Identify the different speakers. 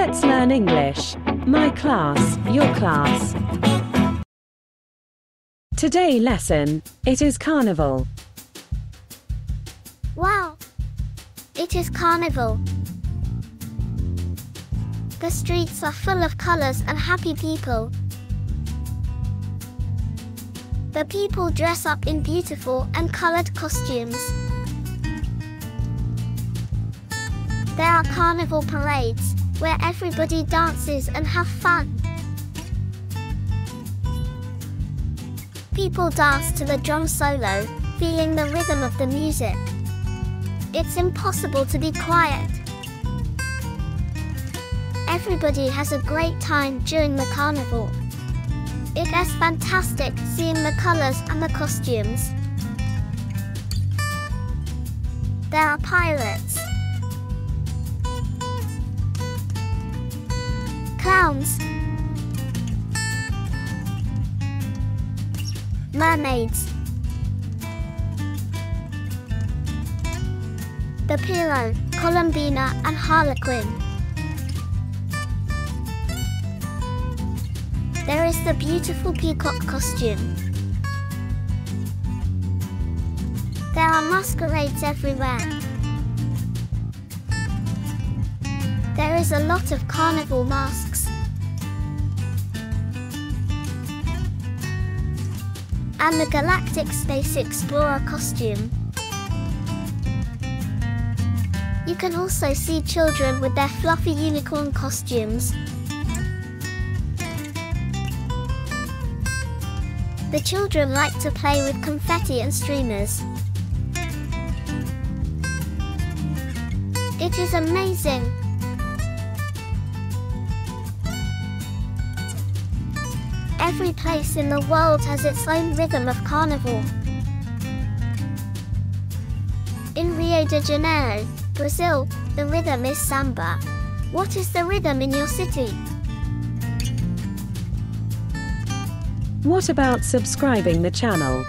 Speaker 1: Let's learn English. My class, your class. Today lesson, it is Carnival.
Speaker 2: Wow! It is Carnival. The streets are full of colors and happy people. The people dress up in beautiful and colored costumes. There are carnival parades, where everybody dances and have fun. People dance to the drum solo, feeling the rhythm of the music. It's impossible to be quiet. Everybody has a great time during the carnival. It is fantastic seeing the colors and the costumes. There are pirates, clowns, mermaids, the Piro, Columbina and Harlequin. There is the beautiful peacock costume. There are masquerades everywhere. There is a lot of carnival masks. And the Galactic Space Explorer costume. You can also see children with their fluffy unicorn costumes. The children like to play with confetti and streamers. It is amazing. Every place in the world has its own rhythm of carnival. In Rio de Janeiro, Brazil, the rhythm is samba. What is the rhythm in your city?
Speaker 1: What about subscribing the channel?